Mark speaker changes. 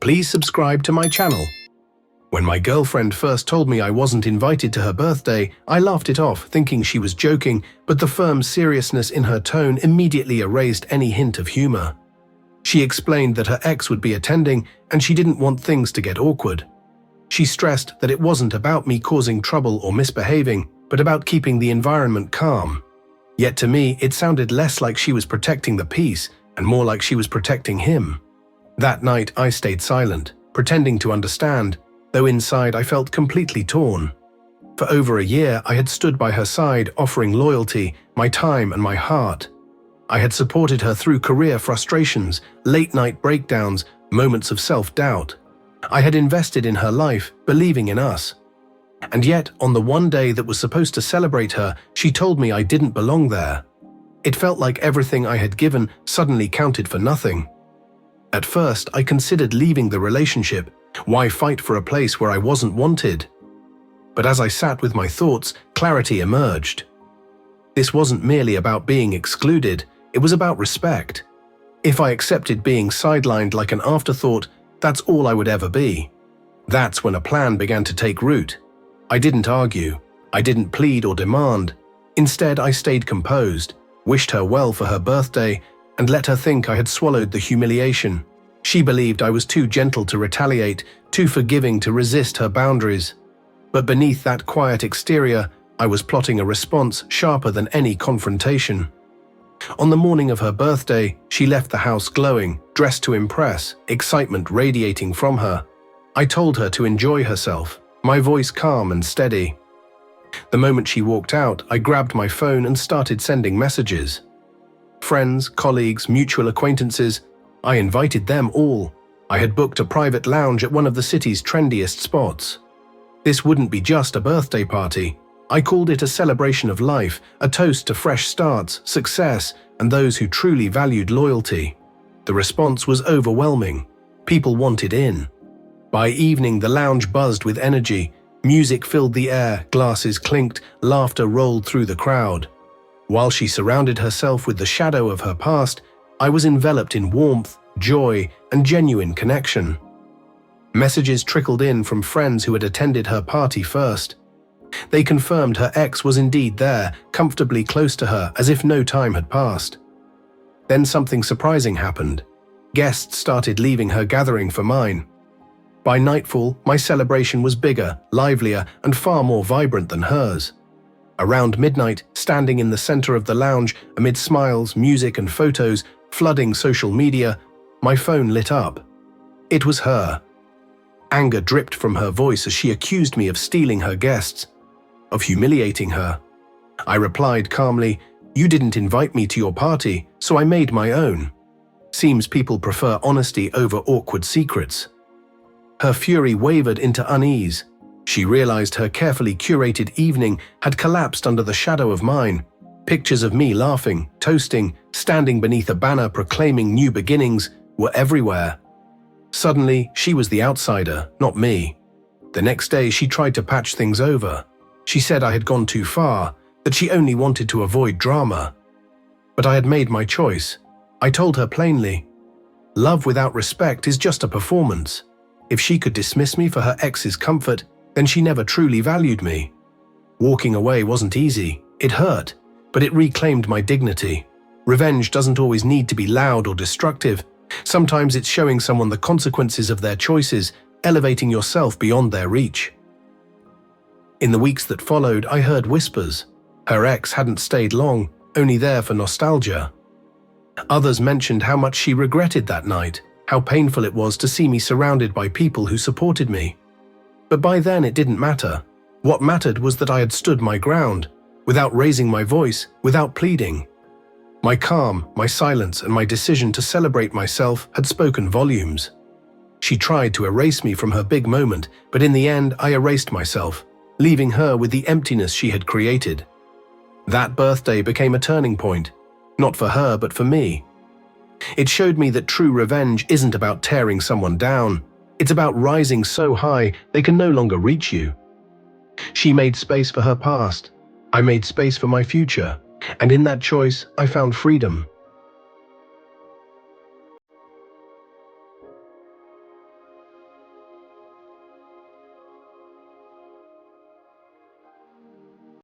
Speaker 1: Please subscribe to my channel. When my girlfriend first told me I wasn't invited to her birthday, I laughed it off, thinking she was joking, but the firm seriousness in her tone immediately erased any hint of humor. She explained that her ex would be attending and she didn't want things to get awkward. She stressed that it wasn't about me causing trouble or misbehaving, but about keeping the environment calm. Yet to me, it sounded less like she was protecting the peace and more like she was protecting him. That night, I stayed silent, pretending to understand, though inside I felt completely torn. For over a year, I had stood by her side, offering loyalty, my time and my heart. I had supported her through career frustrations, late-night breakdowns, moments of self-doubt. I had invested in her life, believing in us. And yet, on the one day that was supposed to celebrate her, she told me I didn't belong there. It felt like everything I had given suddenly counted for nothing. At first, I considered leaving the relationship. Why fight for a place where I wasn't wanted? But as I sat with my thoughts, clarity emerged. This wasn't merely about being excluded, it was about respect. If I accepted being sidelined like an afterthought, that's all I would ever be. That's when a plan began to take root. I didn't argue, I didn't plead or demand. Instead, I stayed composed, wished her well for her birthday, and let her think I had swallowed the humiliation. She believed I was too gentle to retaliate, too forgiving to resist her boundaries. But beneath that quiet exterior, I was plotting a response sharper than any confrontation. On the morning of her birthday, she left the house glowing, dressed to impress, excitement radiating from her. I told her to enjoy herself, my voice calm and steady. The moment she walked out, I grabbed my phone and started sending messages. Friends, colleagues, mutual acquaintances, I invited them all. I had booked a private lounge at one of the city's trendiest spots. This wouldn't be just a birthday party. I called it a celebration of life, a toast to fresh starts, success, and those who truly valued loyalty. The response was overwhelming. People wanted in. By evening, the lounge buzzed with energy. Music filled the air, glasses clinked, laughter rolled through the crowd. While she surrounded herself with the shadow of her past, I was enveloped in warmth, joy, and genuine connection. Messages trickled in from friends who had attended her party first. They confirmed her ex was indeed there, comfortably close to her, as if no time had passed. Then something surprising happened. Guests started leaving her gathering for mine. By nightfall, my celebration was bigger, livelier, and far more vibrant than hers. Around midnight, standing in the center of the lounge, amid smiles, music, and photos, flooding social media, my phone lit up. It was her. Anger dripped from her voice as she accused me of stealing her guests, of humiliating her. I replied calmly, "You didn't invite me to your party, so I made my own." Seems people prefer honesty over awkward secrets. Her fury wavered into unease. She realized her carefully curated evening had collapsed under the shadow of mine. Pictures of me laughing, toasting, standing beneath a banner proclaiming new beginnings were everywhere. Suddenly, she was the outsider, not me. The next day, she tried to patch things over. She said I had gone too far, that she only wanted to avoid drama. But I had made my choice. I told her plainly, love without respect is just a performance. If she could dismiss me for her ex's comfort, then she never truly valued me. Walking away wasn't easy. It hurt, but it reclaimed my dignity. Revenge doesn't always need to be loud or destructive. Sometimes it's showing someone the consequences of their choices, elevating yourself beyond their reach. In the weeks that followed, I heard whispers. Her ex hadn't stayed long, only there for nostalgia. Others mentioned how much she regretted that night, how painful it was to see me surrounded by people who supported me. But by then it didn't matter. What mattered was that I had stood my ground, without raising my voice, without pleading. My calm, my silence, and my decision to celebrate myself had spoken volumes. She tried to erase me from her big moment, but in the end I erased myself, leaving her with the emptiness she had created. That birthday became a turning point, not for her but for me. It showed me that true revenge isn't about tearing someone down. It's about rising so high they can no longer reach you. She made space for her past. I made space for my future. And in that choice, I found freedom.